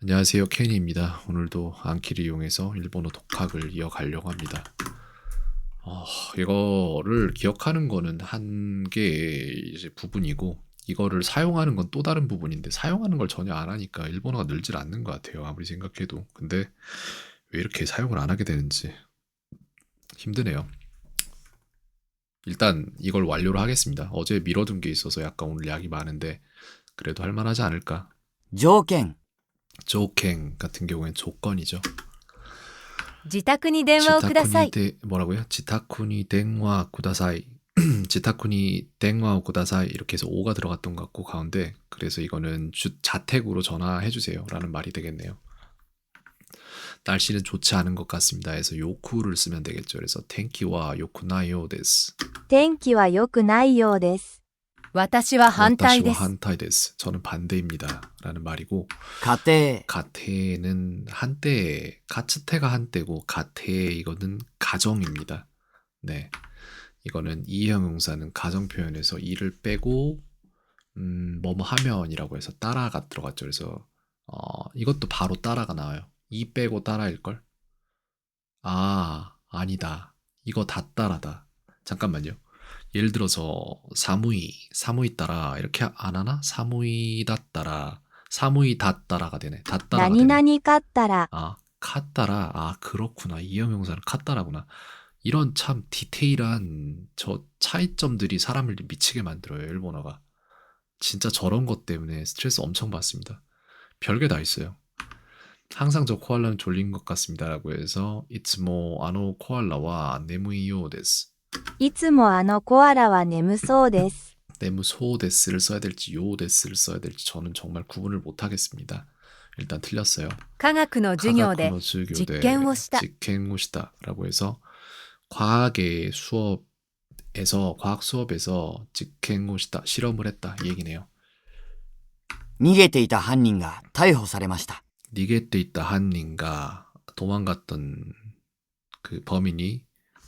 안녕하세요, 케니입니다. 오늘도 안키를 이용해서 일본어 독학을 이어가려고 합니다. 어, 이거를 기억하는 거는 한 개의 이제 부분이고, 이거를 사용하는 건 또 다른 부분인데, 사용하는 걸 전혀 안 하니까 일본어가 늘질 않는 것 같아요. 아무리 생각해도. 근데 왜 이렇게 사용을 안 하게 되는지 힘드네요. 일단 이걸 완료를 하겠습니다. 어제 미뤄둔 게 있어서 약간 오늘 약이 많은데, 그래도 할만하지 않을까. 条件、 조캥 같은 경우엔 조건이죠. 自宅に電話をください。 뭐라고요? 지타쿠니 댕와 쿠다사이. 지타쿠니 댕와 쿠다사이 이렇게 해서 오가 들어갔던 것 같고 가운데 그래서 이거는 자택으로 전화해 주세요라는 말이 되겠네요. 날씨는 좋지 않은 것 같습니다. 해서 요쿠를 쓰면 되겠죠. 그래서 텐키와 요쿠나요 데스. 天気は良くないようです。私は反対で 와타시와 す。 한타이 데스. 저는 반대입니다라는 말이고 家庭、 가테는 한때 가츠테가 한때고 가테 이거는 가정입니다. 네. 이거는 이형용사는 가정 표현에서 이를 빼고 뭐뭐 하면이라고 해서 따라가 들어갔죠. 그래서 이것도 바로 따라가 나와요. 이 빼고 따라일 걸. 아, 아니다. 이거 다 따라다. 잠깐만요. 예를 들어서 사무이 따라 이렇게 안 하나? 사무이 다 따라. 사무이 다 따라가 되네. 다 따라가 何 되네. 々かったら 아, 카따라. 아, 그렇구나. 이형용사는 카따라구나. 이런 참 디테일한 저 차이점들이 사람을 미치게 만들어요, 일본어가. 진짜 저런 것 때문에 스트레스 엄청 받습니다. 별게 다 있어요. 항상 저 코알라는 졸린 것 같습니다라고 해서 이츠모 아노 코알라와 네무이요 데스. いつもあのコアラは眠そうです。 네무소 데스를 써야 될지 요 데스를 써야 될지 저는 정말 구분을 못 하겠습니다. 일단 틀렸어요. 科学の授業で 과학의 수교대 実験をした。 직행오시다라고 해서 과학의 수업에서 과학 수업에서 직행오시다 실험을 했다 이 얘기네요. 逃げていた犯人が逮捕されました。 니게때 있다 한인가 도망갔던 그 범인이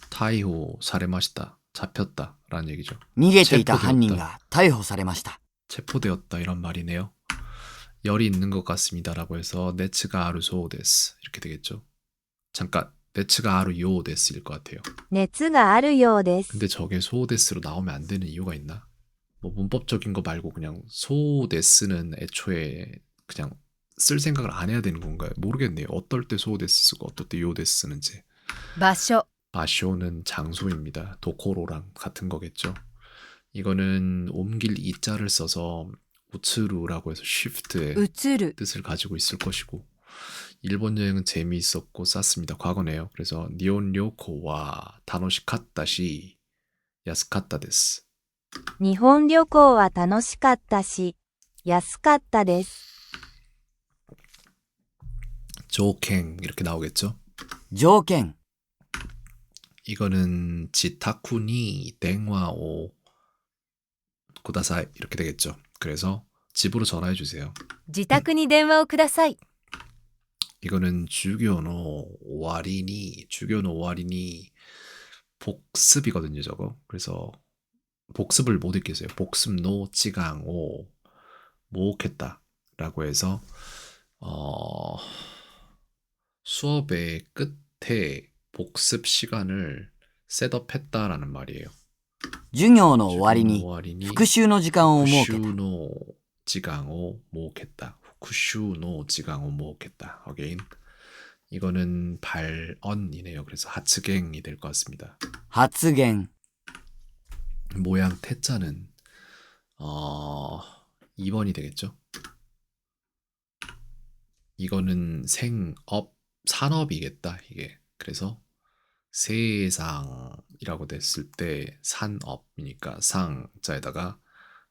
타이호 사레마시다 잡혔다라는 얘기죠. 逃げていた犯人が逮捕されました。 체포되었다 이런 말이네요. 열이 있는 것 같습니다라고 해서 네츠가 아루 소데스 이렇게 되겠죠. 잠깐 네츠가 아루 요데스일 것 같아요. 熱があるようです。 근데 저게 소데스로 나오면 안 되는 이유가 있나? 뭐 문법적인 거 말고 그냥 소데스는 애초에 그냥 쓸 생각을 안 해야 되는 건가요? 모르겠네요. 어떨 때 소데스 쓰고 어떨 때 요데스 쓰는지. 場所、 바쇼는 장소입니다. 도코로랑 같은 거겠죠. 이거는 옮길 이자를 써서 우츠루라고 해서 쉬프트의 移る、 뜻을 가지고 있을 것이고 일본 여행은 재미있었고 쌌습니다. 과거네요. 그래서 니온료코와 다노시카다시 야스카타 데스. 日本旅行は楽しかったし、安かったです。 조캥 이렇게 나오겠죠. 条件、 이거는 지타쿠니 땡와오 쿠다사이 이렇게 되겠죠. 그래서 집으로 전화해 주세요. 自宅に電話をください。 이거는 주교노 오와리니 복습이거든요, 저거. 그래서 복습을 못 읽겠어요. 복습노 찌강오 모옥했다라고 해서 수업의 끝에 복습 시간을 셋업했다라는 말이에요. 授業の終わりに 오와리니 復習の時間を設けた。 후슈노 지강오 모옥했다. 후슈노 지강오 모옥했다. 어게인. 이거는 발언이네요. 그래서 하츠갱이 될 것 같습니다. 発言、 모양 태자는 2번이 되겠죠. 이거는 생업 산업이겠다 이게. 그래서 세상이라고 됐을 때 산업이니까 상자에다가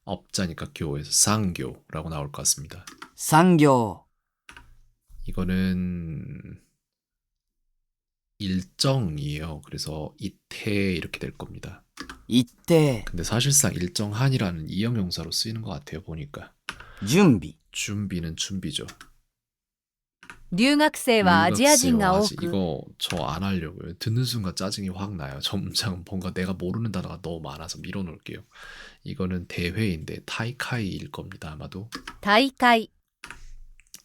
업자니까 교에서 상교라고 나올 것 같습니다. 産業、 이거는 일정이에요. 그래서 이태 이렇게 될 겁니다. 一定、 근데 사실상 일정한이라는 이형용사로 쓰이는 것 같아요. 보니까 準備、 준비는 준비죠. 留学生はアジア人が多 아직 く、 이거 저 안 하려고요. 듣는 순간 짜증이 확 나요. 점점 뭔가 내가 모르는 단어가 너무 많아서 밀어놓을게요. 이거는 대회인데 타이카이일 겁니다. 아마도 大会、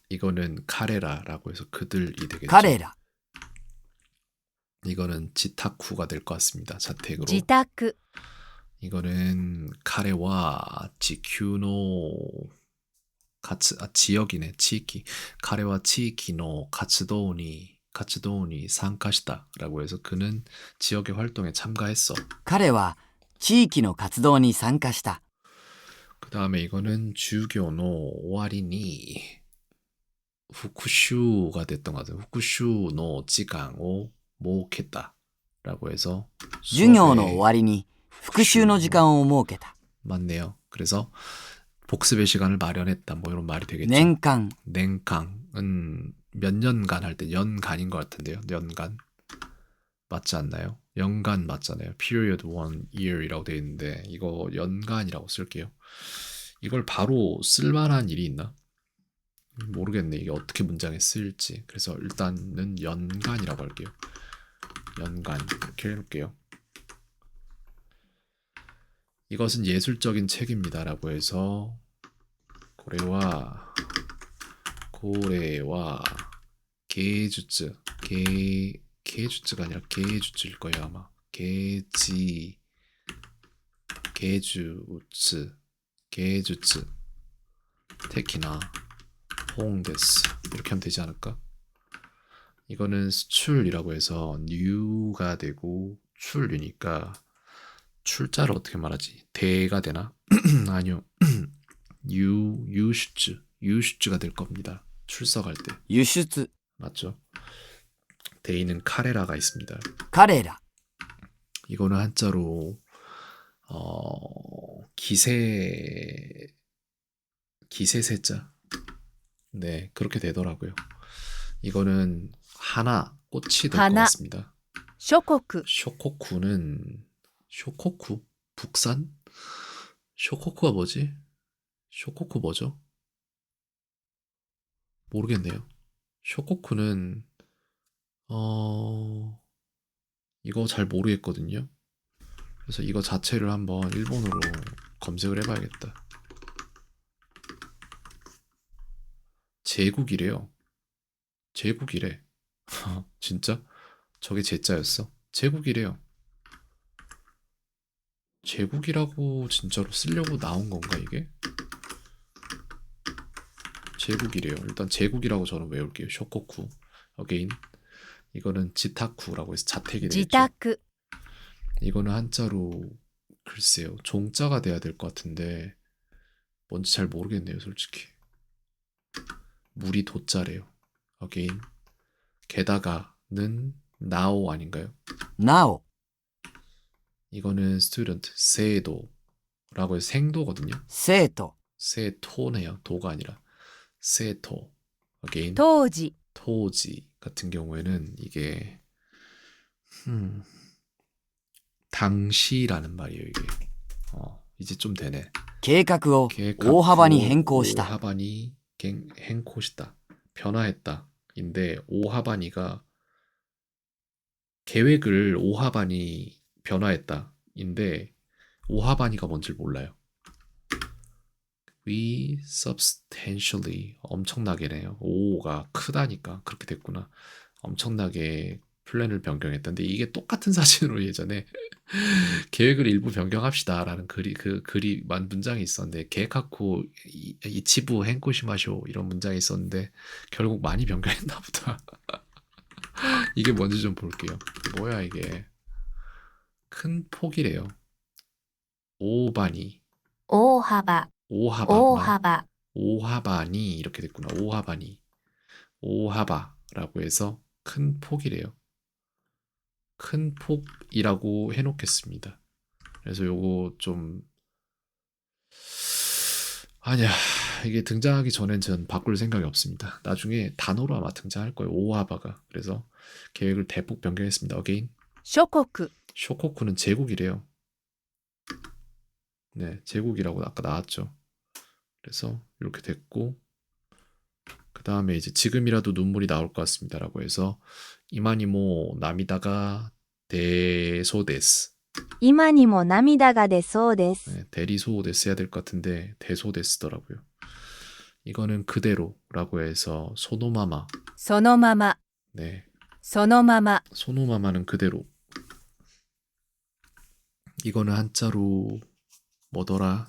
이거는 카레라라고 해서 그들이 되겠죠. 彼ら。 이거는 지타쿠가 될 것 같습니다. 자택으로. 自宅 이거는 카레와 지큐노 지역이네. 치키. 카레와 치키노 가츠도니参加した라고 해서 그는 지역의 활동에 참가했어. 彼は地域の活動に参加した。 그 다음에 이거는 주교노 오와리니 후쿠슈가 됐던 것 같아요. 후쿠슈노 지강を設けた라고 해서 授業の終わりに復習の時間を設けた。 맞네요. 그래서 복습의 시간을 마련했다. 뭐 이런 말이 되겠죠. 年間、 냉강은 몇 년간 할 때 연간인 것 같은데요. 연간 맞지 않나요? 연간 맞잖아요. period 1 year이라고 되어 있는데 이거 연간이라고 쓸게요. 이걸 바로 쓸만한 일이 있나? 모르겠네. 이게 어떻게 문장에 쓰일지. 그래서 일단은 연간이라고 할게요. 연간 이렇게 해놓을게요. 이것은 예술적인 책입니다. 라고 해서 고래와 게이주츠 게이주츠가 아니라 게이주츠일 거예요. 아마 게이주츠 테키나 홍데스 이렇게 하면 되지 않을까? 이거는 수출이라고 해서 뉴가 되고 출이니까 출자를 어떻게 말하지? 대가 되나? 아니요. 유슈즈가 될 겁니다. 출석할 때. 輸出、 맞죠? 대인은 카레라가 있습니다. 彼ら。 이거는 한자로 기세세자. 네, 그렇게 되더라고요. 이거는 하나 꽃이 될 것 하나. 같습니다. 諸国 쇼코쿠 북산? 쇼코쿠가 뭐지? 쇼코쿠 뭐죠? 모르겠네요. 쇼코쿠는 이거 잘 모르겠거든요. 그래서 이거 자체를 한번 일본어로 검색을 해봐야겠다. 제국이래요. 제국이래. 진짜? 저게 제자였어? 제국이래요. 제국이라고 진짜로 쓰려고 나온 건가 이게? 제국이래요. 일단 제국이라고 저는 외울게요. 쇼코쿠. 어게인. 이거는 지타쿠라고 해서 자택이 自 되겠죠. 宅 이거는 한자로 글쎄요. 종자가 돼야 될 것 같은데 뭔지 잘 모르겠네요. 솔직히. 물이 도자래요. 어게인. 게다가는 나오 아닌가요? なお、 이거는 student 세도라고 해서 생도거든요. 生徒、 세토네요. 도가 아니라 세토. again 当時 토지 같은 경우에는 이게 당시라는 말이에요. 이게 이제 좀 되네. 計画を大幅に変更した。 오하바니 행코시다. 변화했다. 인데 오하바니가 계획을 오하바니 변화했다. 인데 오하바니가 뭔지 몰라요. We substantially 엄청나게네요. 오가 크다니까 그렇게 됐구나. 엄청나게 플랜을 변경했던데 이게 똑같은 사진으로 예전에 계획을 일부 변경합시다라는 글이 문장이 있었는데 계획하고 이치부 행코시마쇼 이런 문장이 있었는데 결국 많이 변경했나 보다. 이게 뭔지 좀 볼게요. 뭐야 이게. 큰 폭이래요. 오바니 大幅 오하바 大幅 오하바니 이렇게 됐구나. 오하바라고 해서 큰 폭이래요. 큰 폭이라고 해놓겠습니다. 그래서 요거 좀 아니야 이게 등장하기 전엔 전 바꿀 생각이 없습니다. 나중에 단어로 아마 등장할 거예요. 오하바가. 그래서 계획을 대폭 변경했습니다. 어게인 諸国 쇼코쿠는 제국이래요. 네, 제국이라고 아까 나왔죠. 그래서 이렇게 됐고 그 다음에 이제 지금이라도 눈물이 나올 것 같습니다라고 해서 이마니모 나미다가 데소데스. 今にも涙が出そうです。 네, 대리소데스 해야 될 것 같은데 데소데스더라고요. 이거는 그대로 라고 해서 소노마마. そのまま、 네. そのまま、 소노마마는 그대로. 이거는 한자로 뭐더라?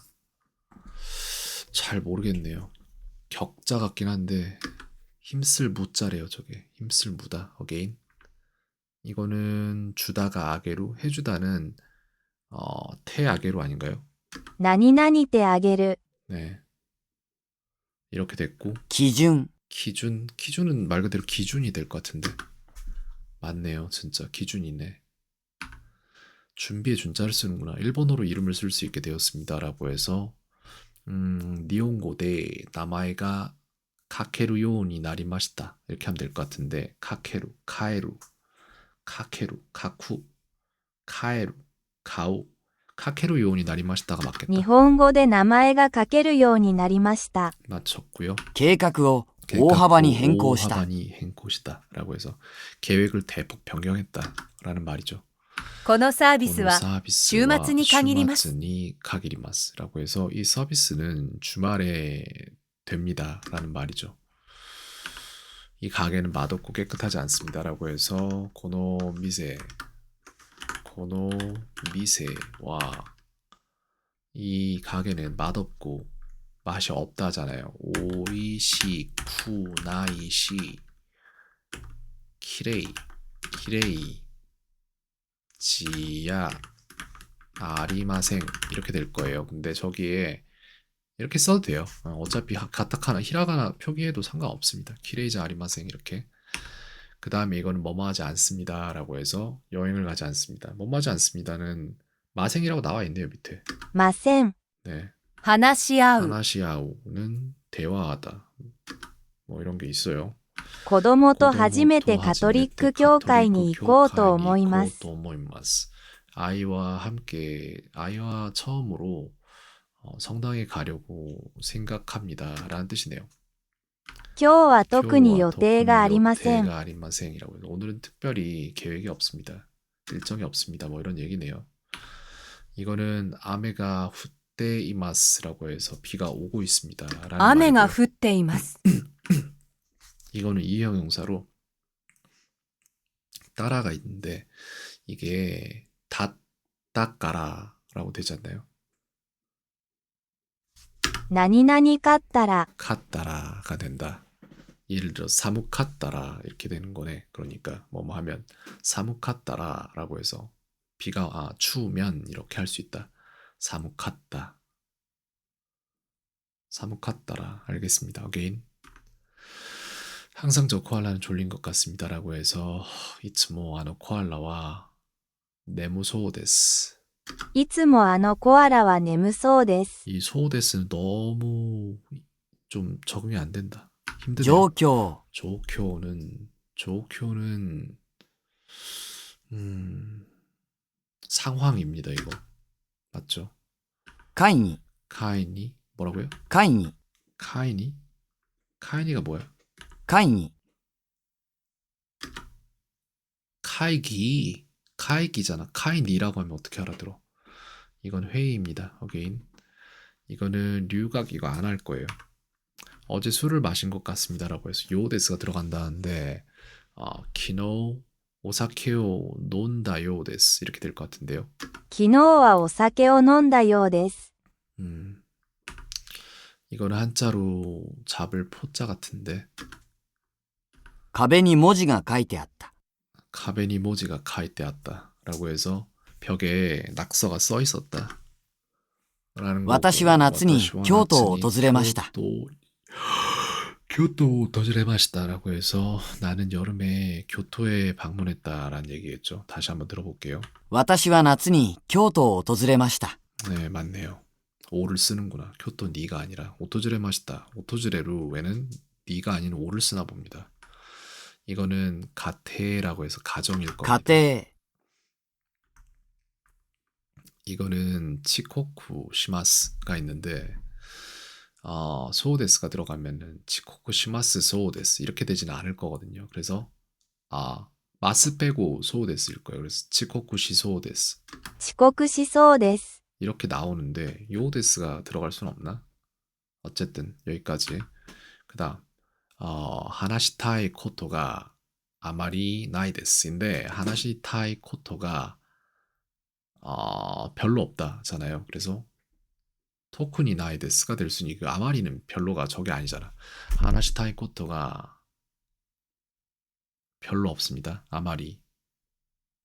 잘 모르겠네요. 격자 같긴 한데 힘쓸 무자래요. 저게 힘쓸 무다. 어게인. 이거는 주다가 아게로, 해주다는 태아게로 아닌가요? 何々てあげる。 네. 이렇게 됐고 基準、 기준은 말 그대로 기준이 될 것 같은데. 맞네요. 진짜 기준이네. 준비에 준자를 쓰는구나. 일본어로 이름을 쓸 수 있게 되었습니다. 라고 해서 니혼고대 나마에가 카케루 요온이 나리마시다. 이렇게 하면 될 것 같은데 카케루, 카에루, 카케루, 카쿠, 카에루, 가오, 카케루 요온이 나리마시다가 日 맞겠다. 本語で名前が書けるようになりました。 맞췄고요. 計画を大幅に変更した。 오하바니 행코시다. 라고 해서 계획을 대폭 변경했다라는 말이죠. このサービスは 서비스와 週末に限ります 주마츠니 카기리마스라고 해서 이 서비스는 주말에 됩니다라는 말이죠. 이 가게는 맛없고 깨끗하지 않습니다라고 해서 고노미세와 이 가게는 맛없고 맛이 없다잖아요. 오이시 쿠나이시 키레이 지야 아리마생 이렇게 될 거예요. 근데 저기에 이렇게 써도 돼요. 어차피 가타카나 히라가나 표기해도 상관없습니다. 키레이자 아리마생 이렇게. 그 다음에 이거는 뭐뭐 하지 않습니다 라고 해서 여행을 가지 않습니다. 뭐뭐 하지 않습니다는 마생이라고 나와 있네요. 밑에. ません。 네. 話し合う、 하나시아우는 대화하다. 뭐 이런 게 있어요. 子供と初めてカトリック教会に行こうと思います。 아이와 함께 아이와 처음으로 성당에 가려고 생각합니다. 라는 뜻이네요. 今日は特に予定がありません。 予定がありません이라고 해서 오늘은 특별히 계획이 없습니다. 일정이 없습니다. 뭐 이런 얘기네요. 이거는 아메가 후떼이마스라고 해서 비가 오고 있습니다. 라는 雨が 말이고요. 降っています。 이거는 이형용사로 따라가 있는데 이게 닦아라라고 되지 않나요? 何々かったら、 카따라가 된다. 예를 들어 사무카따라 이렇게 되는 거네. 그러니까 뭐뭐 하면 사무카따라라고 해서 비가 추우면 이렇게 할 수 있다. 사무카따. 사무카따라. 알겠습니다. 어게인. 항상 저 코알라는 졸린 것 같습니다라고 해서 이츠모 아노 코알라와 네무소데스. いつもあのコアラは眠そうです。 이 소데스는 너무 좀 적응이 안 된다. 状 힘드네요. 況、 조쿄는 상황입니다. 이거 맞죠? 会議、 카이니 뭐라고요? 会議、 카이니가 뭐야? 会議、 카이기잖아. 카이니라고 하면 어떻게 알아들어? 이건 회의입니다. 어게인. 이거는 류각 이거 안 할 거예요. 어제 술을 마신 것 같습니다라고 해서 요데스가 들어간다는데 키노 오사케오 논다 요데스 이렇게 될 것 같은데요. 昨日はお酒を飲んだようです。 이거는 한자로 잡을 포자 같은데 壁に文字が書いてあった。 카베니 모지가 카이테았다라고 해서 벽에 낙서가 써 있었다. 라는 私は夏に京都を訪れました。 교토 도지레마시다라고 해서 나는 여름에 교토에 방문했다라는 얘기겠죠. 다시 한번 들어볼게요. 私は夏に京都を訪れました。 네, 맞네요. 오를 쓰는구나. 교토 니가 아니라 오토지레마시다. 오토지레루에는 니가 아닌 오를 쓰나 봅니다. 이거는 가테라고 해서 가정일 家 겁니다. 庭、 이거는 치코쿠 시마스가 있는데 소데스가 들어가면은 치코쿠 시마스 소데스 이렇게 되지는 않을 거거든요. 그래서 마스 빼고 소데스일 거예요. 그래서 치코쿠 시 소데스 遅刻しそうです。 이렇게 나오는데 요데스가 들어갈 순 없나? 어쨌든 여기까지. 그다음 하나시타이 코토가 아마리 나이 데스인데 하나시타이 코토가 별로 없다잖아요. 그래서 토쿠니 나이 데스가 될 수 있으니 그 아마리는 별로가 저게 아니잖아. 하나시타이 코토가 별로 없습니다. 아마리.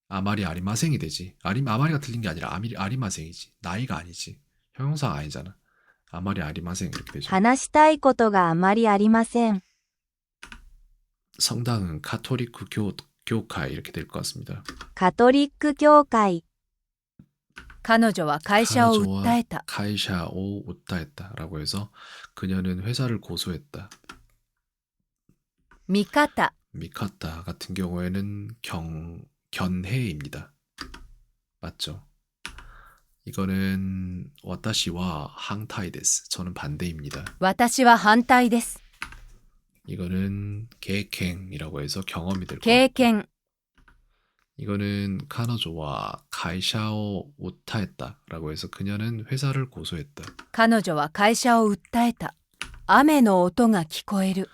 아마리 아리마생이 되지. 아마리가 틀린 게 아니라 아리마생이지. 나이가 아니지. 형용사가 아니잖아. 아마리 아리마생 이렇게 되죠. 話したいことがあまりありません。 성당은 카톨리크 교회 이렇게 될 것 같습니다. カトリック教会。彼女は会社を訴えた。 카이샤오 우타했다라고 해서 그녀는 회사를 고소했다. 味方、 미카타 같은 경우에는 견해입니다. 맞죠? 이거는 와타시와 항타이 데스. 저는 반대입니다. 私は反対です。 이거는 계획행이라고 해서 경험이 될 것 経 같고 験、 이거는 카노조와 카이샤오 우타했다라고 해서 그녀는 회사를 고소했다. 彼女は会社を訴えた。雨の音が聞こえる。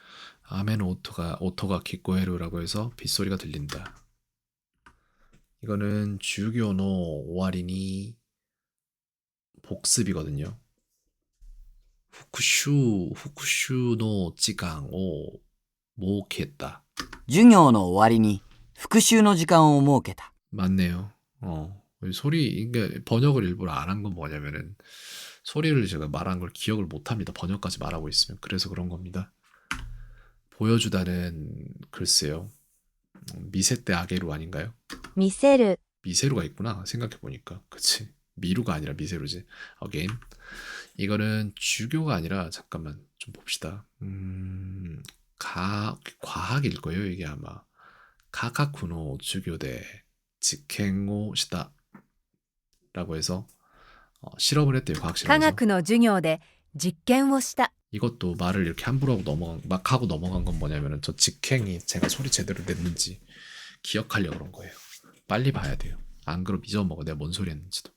아멘 오토가 기코헤루라고 해서 빗소리가 들린다. 이거는 주교노 오와리니 복습이거든요. 후쿠슈노 찌강오 모케했다. 授業の終わりに復習の時間を設けた。 맞네요. 소리 이게 번역을 일부러 안 한 건 뭐냐면은 소리를 제가 말한 걸 기억을 못 합니다. 번역까지 말하고 있으면. 그래서 그런 겁니다. 보여주다는 글쎄요. 미세때 아게루 아닌가요? 見せる。 미세루가 있구나. 생각해보니까. 그치. 미루가 아니라 미세루지. Again. 이거는 주교가 아니라 잠깐만 좀 봅시다. 과학일 거예요. 이게 아마. 카카쿠노 주교대 직행오 시다 라고 해서 실험을 했대요. 科 과학실험에서. 学の授業で実験をした。 이것도 말을 이렇게 함부로 하고 막 하고 넘어간 건 뭐냐면은 저 직행이 제가 소리 제대로 냈는지 기억하려고 그런 거예요. 빨리 봐야 돼요. 안 그럼 잊어먹어. 내가 뭔 소리 했는지도.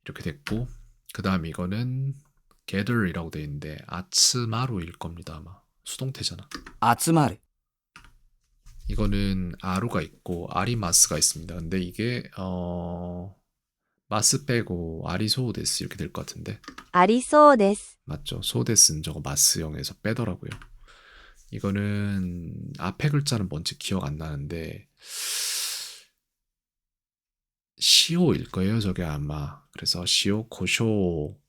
이렇게 됐고 그 다음 이거는 gather이라고 돼 있는데 아츠마루일 겁니다. 아마 수동태잖아. 集まる。 이거는 아루가 있고 아리마스가 있습니다. 근데 이게 마스 빼고 아리소데스 이렇게 될 것 같은데 ありそうです。 맞죠? 소데스는 저거 마스형에서 빼더라고요. 이거는 앞에 글자는 뭔지 기억 안 나는데 시오일 거예요. 저게 아마. 그래서 시오 고쇼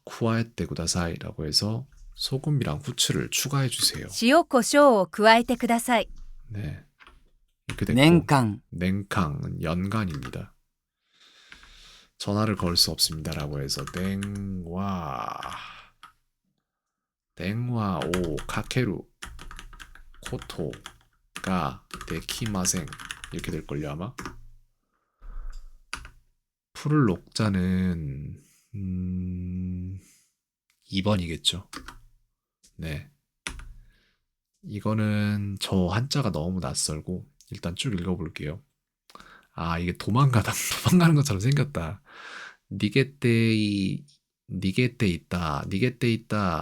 쿠아에떼 구다사이라고 해서 소금이랑 후추를 추가해 주세요. 塩コショウを加えてください。 네. 이렇게 됐고 年間。 냉캉은 연간입니다. 전화를 걸 수 없습니다라고 해서 땡와 오 카케루 코토가 데키마생 이렇게 될걸요 아마. 풀을 녹자는 2번이겠죠. 네. 이거는 저 한자가 너무 낯설고 일단 쭉 읽어볼게요. 아 이게 도망가는 것처럼 생겼다. 니게테 있다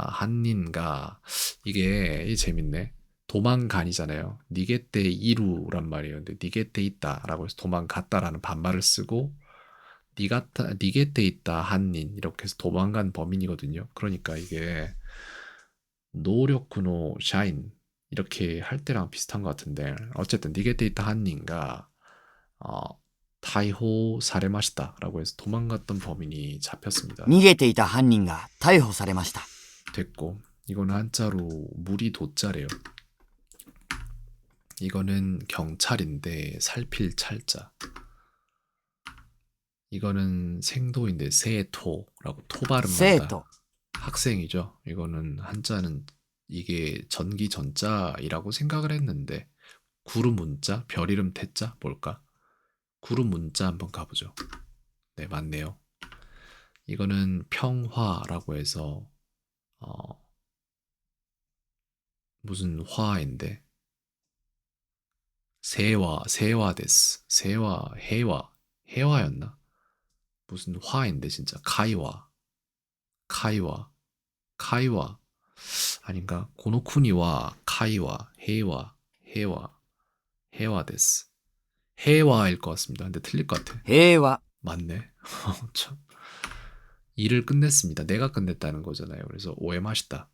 한닌가 이게 재밌네. 도망간이잖아요. 니게테 이루란 말이에요. 근데 니게테 있다라고 해서 도망갔다라는 반말을 쓰고 니게테 있다 한닌 이렇게 해서 도망간 범인이거든요. 그러니까 이게 노력쿠노 샤인 이렇게 할 때랑 비슷한 것 같은데 어쨌든 니게테 있다 한닌가 타이호 사레마시다라고 해서 도망갔던 범인이 잡혔습니다. 逃げていた犯人が逮捕されました。 됐고 이거는 한자로 물이 도자래요. 이거는 경찰인데 살필 찰자. 이거는 생도인데 세토라고 토 발음한다. 生徒。 학생이죠. 이거는 한자는 이게 전기 전자이라고 생각을 했는데 구름 문자, 별 이름 태자 뭘까? 구름 문자 한번 가보죠. 네, 맞네요. 이거는 평화라고 해서 무슨 화인데 세화 데스. 세화 해화였나? 무슨 화인데 진짜 카이와 아닌가? 고노쿠니와 카이와 해와 데스. 해와일 것 같습니다. 근데 틀릴 것 같아. 平和、 맞네. 참. 일을 끝냈습니다. 내가 끝냈다는 거잖아요. 그래서 오에마시다.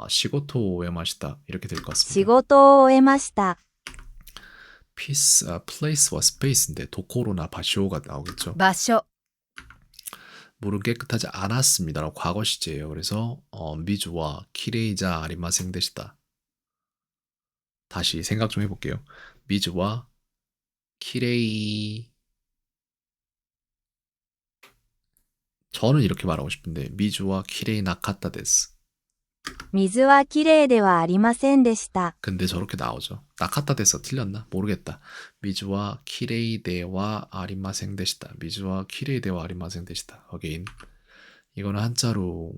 시고토 오에마시다. 이렇게 될 것 仕 같습니다. 事を終えました。 피스, place와 space인데 도코로나 바쇼가 나오겠죠. 場所、 물은 깨끗하지 않았습니다라고 과거 시제예요. 그래서 미주와 키레이자 아리마생 데시다. 다시 생각 좀 해볼게요. 미주와 키레이 저는 이렇게 말하고 싶은데 미주와 키레이 나카타 데스. 水はきれいではありませんでした。 근데 저렇게 나오죠. 나카타 데스 틀렸나? 모르겠다. 미주와 키레이 데와 아리마생 데시다. 미주와 키레이 데와 아리마생 데시다. 어게인. 이거는 한자로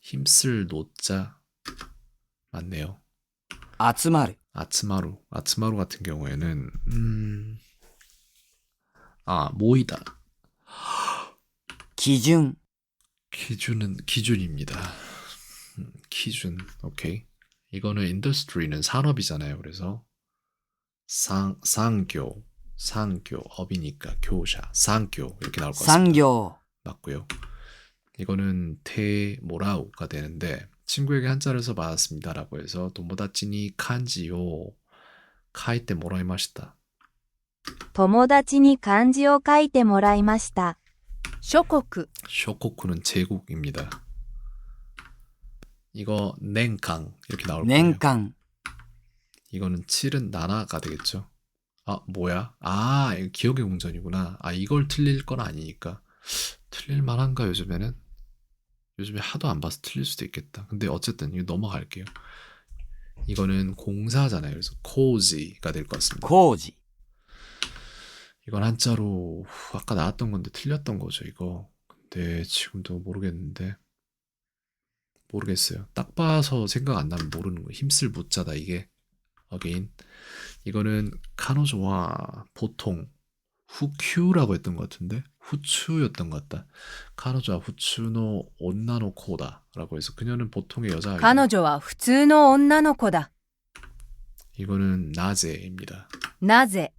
힘쓸 노자 맞네요. 集まる、 아츠마루 같은 경우에는 모이다. 基準、 기준입니다. 기준. 오케이. 이거는 인더스트리는 산업이잖아요. 그래서 상교 업이니까 교사 상교 이렇게 나올 것 産 같습니다. 業、 맞고요. 이거는 테모라우가 되는데 친구에게 한자를 써봤습니다라고 해서 도모다치니 칸지요 카이테 모라이마시다. 友達に漢字を書いてもらいました。諸国、 쇼코쿠는 제국입니다. 이거 냉강 이렇게 나올 年 거예요. 間、 이거는 7은 나나가 되겠죠. 뭐야? 이거 기억의 공전이구나. 이걸 틀릴 건 아니니까. 틀릴 만한가 요즘에는? 요즘에 하도 안 봐서 틀릴 수도 있겠다. 근데 어쨌든 이거 넘어갈게요. 이거는 공사잖아요. 그래서 코지가 될 것 같습니다. 工事、 이건 한자로 아까 나왔던 건데 틀렸던 거죠, 이거. 근데 지금도 모르겠어요. 딱 봐서 생각 안 나면 모르는 거. 힘쓸 무자다 이게. 어게인. 이거는 카노조와 보통 후큐라고 했던 것 같은데 후추였던 것 같다. 카노조와 후추노 온나노 코다라고 해서 그녀는 보통의 여자아이다. 彼女は普通の女の子だ。 이거는 나제입니다. なぜ、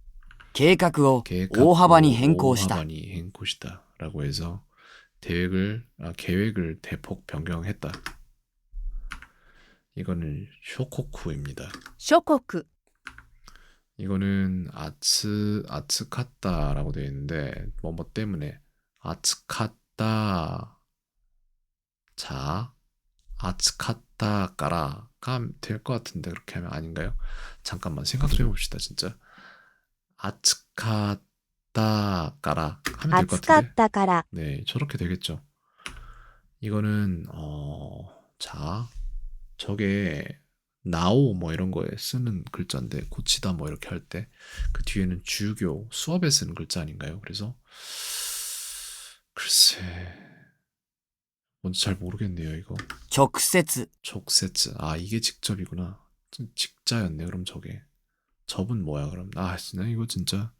計画を大幅に変更した。 오하바니 행코시다라고 해서 계획을 대폭 변경했다. 이거는 쇼코쿠입니다. 諸国、 이거는 아츠카타라고 되어 있는데 뭐 때문에 아츠카타 자 아츠카타까라가 될 것 같은데 그렇게 하면 아닌가요? 잠깐만 생각 좀 해봅시다 진짜. 아츠카타까라 하면 될 것 暑かっ 같은데. たから 네, 저렇게 되겠죠. 이거는 자 저게 나오 뭐 이런 거에 쓰는 글자인데 고치다 뭐 이렇게 할 때 그 뒤에는 주교 수업에 쓰는 글자 아닌가요? 그래서 글쎄 뭔지 잘 모르겠네요 이거. 直接、 족세츠 이게 직접이구나. 직자였네 그럼 저게. 접은 뭐야 그럼. 진짜 이거 진짜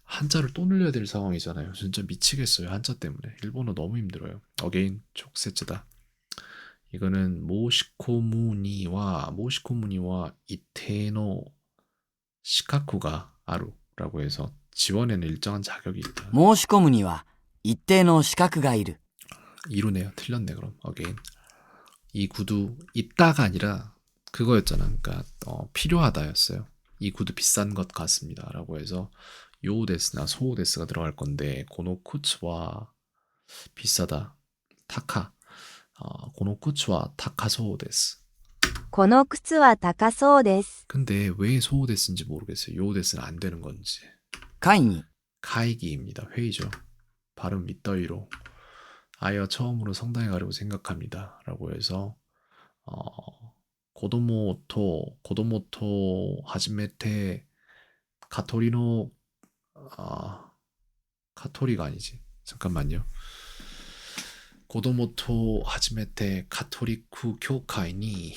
한자를 또 늘려야 될 상황이잖아요. 진짜 미치겠어요 한자 때문에. 일본어 너무 힘들어요. 어게인 족세츠다. 이거는 모시코무니와 이테노 시카쿠가 아루라고 해서 지원에는 일정한 자격이 있다. 申し込むには一定の資格がいる。 이루네요. 틀렸네 그럼. 어게인. 이 구두 있다가 아니라 그거였잖아. 그러니까 필요하다였어요. 이 구두 비싼 것 같습니다라고 해서 요데스나 소데스가 들어갈 건데 고노쿠츠와 비싸다. 타카. 고노쿠츠와 타카소데스. この靴は高そうです。 근데 왜 소데스인지 모르겠어요. 요데스는 안 되는 건지. 会議、 카이기입니다. 회의죠. 발음 밑더위로. 아이와 처음으로 성당에 가려고 생각합니다. 라고 해서 고도모토 하지메테 가토리노 가토리가 아니지. 잠깐만요. 고도모토 하지메테 가토리쿠 교회に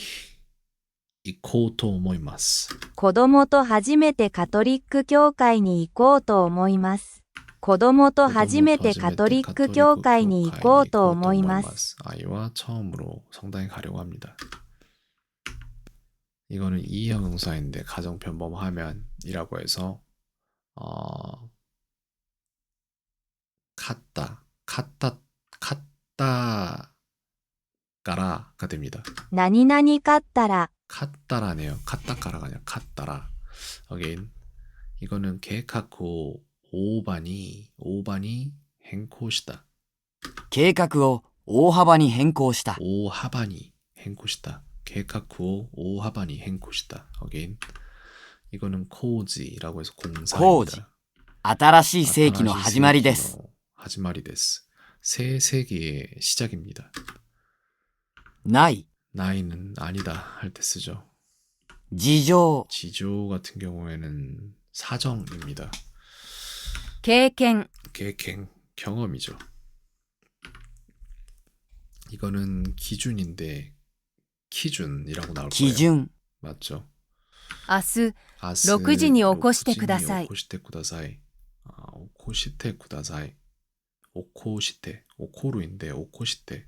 行こうと思います。子供と初めてカトリック教会に行こうと思います。子供と初めてカトリック教会に行こうと思います。 아이와 처음으로 성당에 가려고 합니다. 이거는 이형용사인데 가정변범하면이라고 해서 카따가라가 됩니다. 何々かったら 카따라네요. 카따가라가 아니라 카따라. again. 이거는 계획하고 오반이 행코시다. 計画を大幅に変更した。 오하반이 행코시다. 계획하고 오하반이 행코시다. again. 이거는 코지라고 해서 공사입니다. 新しい世紀の始まりです。 하지마리 데스. 새 세기의 시작입니다. ない。 나이는 아니다 할 때 쓰죠. 事情。 지조 같은 경우에는 사정입니다. 経験 계획행 경험이죠. 이거는 기준인데 기준이라고 나올 거예요. 基準。 맞죠? 明日 아스 6時に起こしてください。 오코시테 쿠다사이. 오코시테 쿠다사이. 오코루인데 오코시테.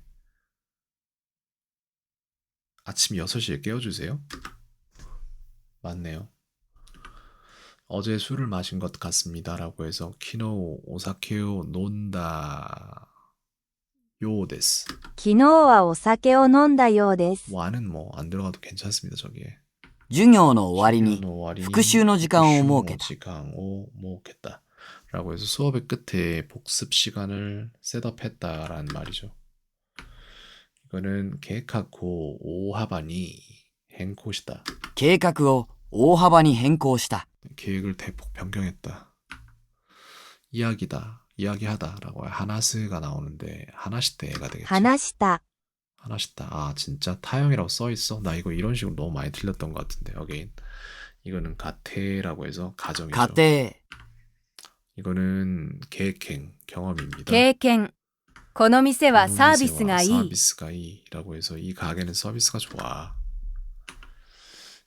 아침 6시에 깨워주세요. 맞네요. 어제 술을 마신 것 같습니다. 라고 해서 키노 오사케오 논다 요데스. 昨日はお酒を飲んだようです。 와는 뭐 안 들어가도 괜찮습니다. 저기에. 授業の終わりに 시간의 復習の時間を設けた。 시간을 모겠다. 라고 해서 수업의 끝에 복습 시간을 셋업했다라는 말이죠. 이거는 계획하고 오하반이 행코시다. 計画を大幅に変更した。 계획을 대폭 변경했다. 이야기하다라고 하나스가 나오는데 하나시테가 되겠죠. 話した。 하나시타. 아 진짜 타형이라고 써있어? 나 이거 이런 식으로 너무 많이 틀렸던 것 같은데. again. 이거는 가테라고 해서 가정이죠. 家庭。 이거는 계획행 경험입니다. 経験この店はサービスがいい。 서비스가 이라고 해서 이 가게는 서비스가 좋아.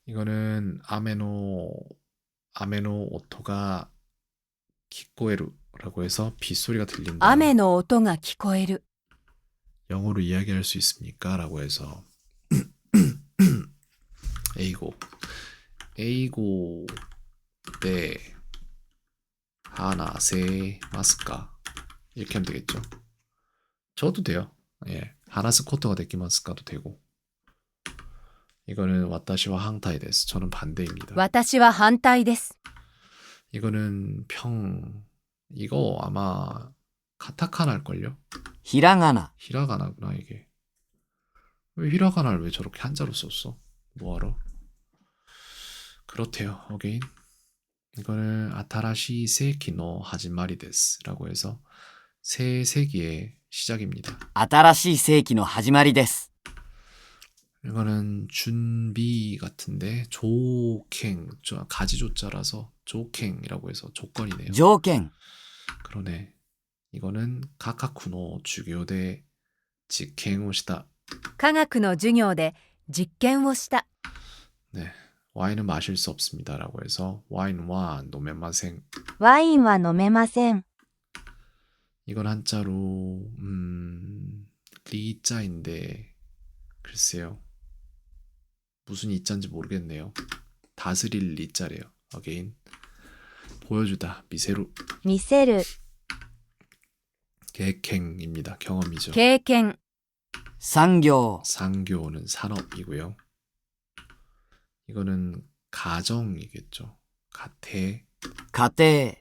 이거는 아메노 오토가 기코에루라고 해서 빗소리가 들린다. 雨の音が聞こえる。 영어로 이야기할 수 있습니까? 라고 해서 에이고 네 하나 세 마스카 이렇게 하면 되겠죠. 저도 돼요. 예, 하나스 코토가 데키마스카도 되고. 이거는 와타시와 항타이 데스. 저는 반대입니다. 私は反対です。 이거는 이거 아마 카타카나일걸요? ひらがな。 히라가나구나 이게. 왜 히라가나를 왜 저렇게 한자로 썼어? 뭐하러? 그렇대요. 어게인. 이거는 아타라시 세키노 하지마리 데스라고 해서 새 세기의 시작입니다. 新しい世紀の始まりです。 이거는 준비 같은데 조캥 가지조자라서 조캥이라고 해서 조건이네요. 条件。 그러네. 이거는 가카쿠노 주교대 직행오시다. 科学の授業で実験をした。 네, 와인은 마실 수 없습니다라고 해서 와인와 노멘마생. ワインは飲めません。 이건 한자로 리자인데 글쎄요. 무슨 이자인지 모르겠네요. 다스릴 리자래요. again. 보여주다 미세루. 見せる。 계획행입니다. 경험이죠. 経験産業。 상교는 산업이고요. 이거는 가정이겠죠. 가태. 家庭。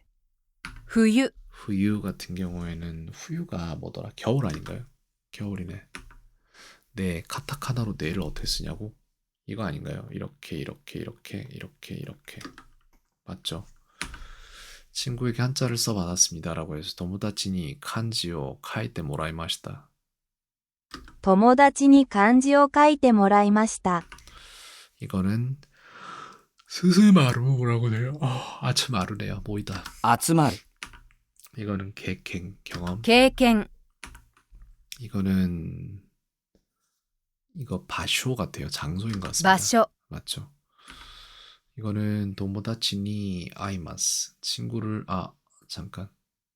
冬 후유 같은 경우에는 후유가 뭐더라? 겨울 아닌가요? 겨울이네. 네, 카타카나로 네를 어떻게 쓰냐고? 이거 아닌가요? 이렇게 맞죠? 친구에게 한자를 써받았습니다라고 해서 도모다치니 칸지오 카이테 모라이마시다. 友達に漢字を書いてもらいました。 이거는 스스마루라고 돼요. 아츠마루네요. 모이다. 集まる。 이거는 계획행 경험. 経験 이거는 이거 바쇼 같아요. 장소인 것 場 같습니다. 所 맞죠? 이거는 도모다치니 아이마스 친구를 잠깐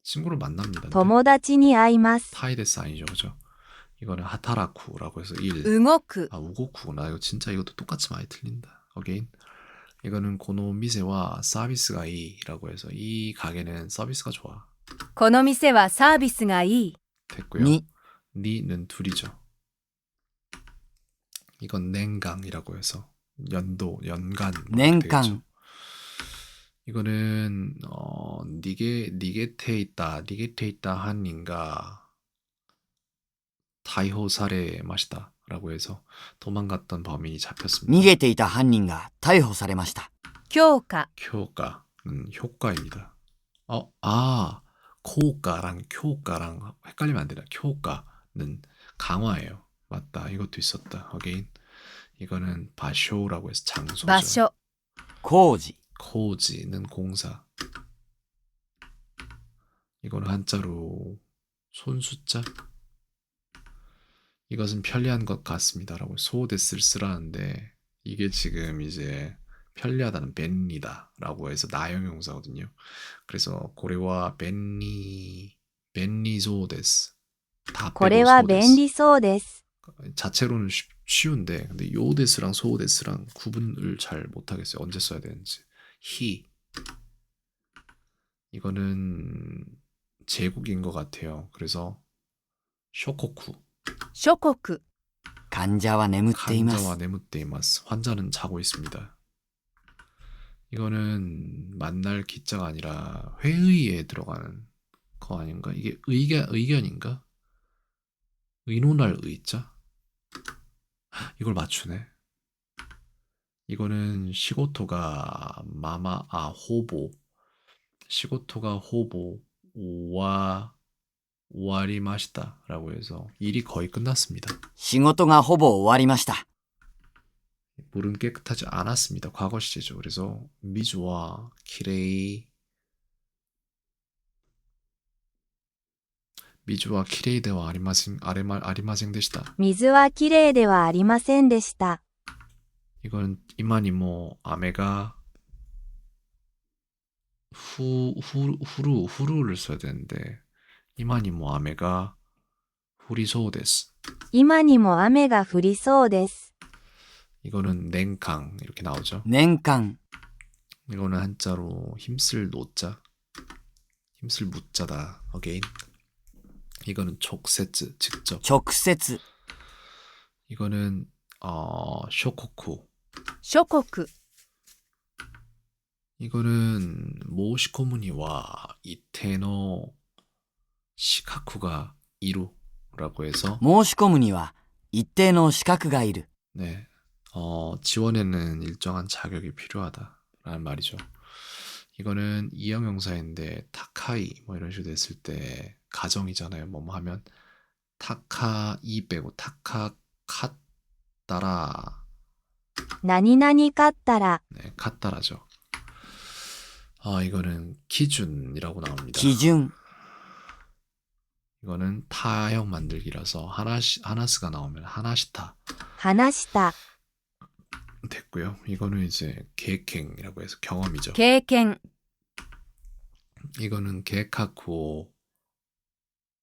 친구를 만납니다. 근데 友達に会います。 타이데스 아니죠, 그죠? 이거는 하타라쿠라고 해서 일. 動く 아, 우고쿠구나. 이거 진짜 이것도 똑같이 많이 틀린다. 어게인. 이거는 고노 미세와 서비스가 이라고 해서 이 가게는 서비스가 좋아. この店はサービスがいい 됐고요. に 니는 둘이죠. 이건 냉강이라고 해서 연도, 연간. 뭐 이렇게 년간. 되겠죠. 이거는 니게테 있다 한인가 타이호 사례 마시다라고 해서 도망갔던 범인이 잡혔습니다. 逃げていた犯人が逮捕されました。強化 효과는 효과입니다. 코가랑 효과랑 헷갈리면 안 되나? 효과는 강화예요. 맞다. 이것도 있었다. 어게인. 이거는 바쇼라고 해서 장소죠. 場所工事、 코지는 공사. 이거는 한자로 손수자. 이것은 편리한 것 같습니다라고 소데스를 쓰라는데 이게 지금 이제 편리하다는 벤리다라고 해서 나형용사거든요. 그래서 고래와 벤리 소데스 다 これ 빼고 は便 소데스. 利そうです。 자체로는 쉬운데 근데 요데스랑 소데스랑 구분을 잘 못하겠어요. 언제 써야 되는지. 히 이거는 제국인 것 같아요. 그래서 쇼코쿠 諸国患者は眠っています。 환자와 네무테이마스 환자는 자고 있습니다. 이거는 만날 기자가 아니라 회의에 들어가는 거 아닌가? 이게 의견인가? 의논할 의자? 이걸 맞추네. 이거는 시고토가 호보 시고토가 호보와 오와리마시다라고 해서 일이 거의 끝났습니다. 仕事がほぼ終わりました。 물은 깨끗하지 않았습니다. 과거 시제죠. 그래서 미주와 키레이데와 아리마생 되시다. 水はきれいではありませんでした。 이건 이마니모 아메가 후루를 써야 되는데 이마니모 아메가 후리소데스. 今にも雨が降りそうです。 이거는 냉강 이렇게 나오죠. 年間、 이거는 한자로 힘쓸 노자, 힘쓸 무자다. 어게인. 이거는 촉세츠 직접. 直接、 이거는 쇼코쿠. 諸国 이거는 모시코무니와 이테노 시카쿠가 이루라고 해서 申し込むには一定の資格がいる。 네. 지원에는 일정한 자격이 필요하다라는 말이죠. 이거는 이형용사인데 타카이 뭐 이런 식으로 됐을 때 가정이잖아요. 뭐뭐 하면 타카이 빼고 타카카따라. 何々かったら、 네, 카따라죠. 이거는 기준이라고 나옵니다. 基準、 이거는 타형 만들기라서 하나스가 나오면 하나시타 話した。 됐고요. 이거는 이제 계획행이라고 해서 경험이죠. 経験 이거는 계획하고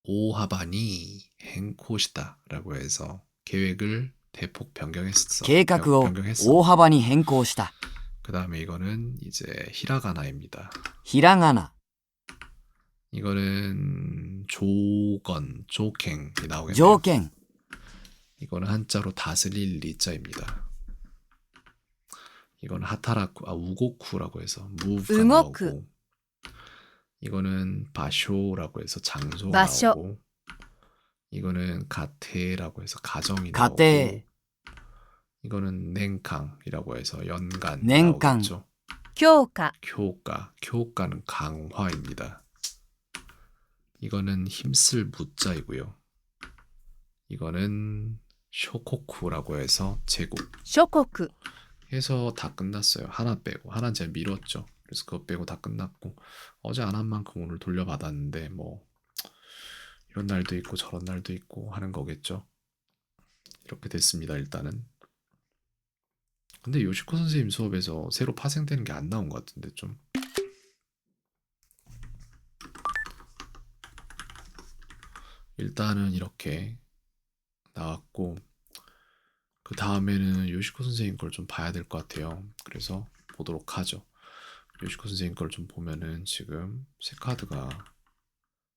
오하바니 행코시다라고 해서 계획을 대폭 변경했어. 計画を 변경했어. 大幅に変更した。 그 다음에 이거는 이제 히라가나입니다. ひらがな、 이거는 조건이 나오겠네요. 条件、 이거는 한자로 다스릴 리자입니다. 이거는 하타라쿠, 우고쿠라고 해서 move가 우고쿠. 나오고 이거는 바쇼라고 해서 장소가 바쇼. 나오고 이거는 가테라고 해서 가정이 가테. 나오고 이거는 냉강이라고 해서 연간 냉강. 나오겠죠. 強化 교과는 강화입니다. 이거는 힘쓸 무자이고요. 이거는 쇼코쿠라고 해서 제국 諸国 해서 다 끝났어요. 하나 빼고 하나는 제가 미뤘죠. 그래서 그거 빼고 다 끝났고 어제 안 한 만큼 오늘 돌려받았는데 뭐 이런 날도 있고 저런 날도 있고 하는 거겠죠. 이렇게 됐습니다. 일단은. 근데 요시코 선생님 수업에서 새로 파생되는 게 안 나온 것 같은데 좀 일단은 이렇게 나왔고 그 다음에는 요시코 선생님 걸 좀 봐야 될 것 같아요. 그래서 보도록 하죠. 요시코 선생님 걸 좀 보면은 지금 새 카드가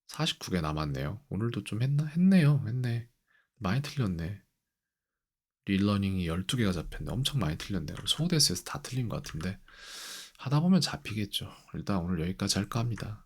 49개 남았네요. 오늘도 좀 했네요. 했네. 많이 틀렸네. 릴러닝이 12개가 잡혔네. 엄청 많이 틀렸네요. 소데스에서 다 틀린 것 같은데 하다 보면 잡히겠죠. 일단 오늘 여기까지 할까 합니다.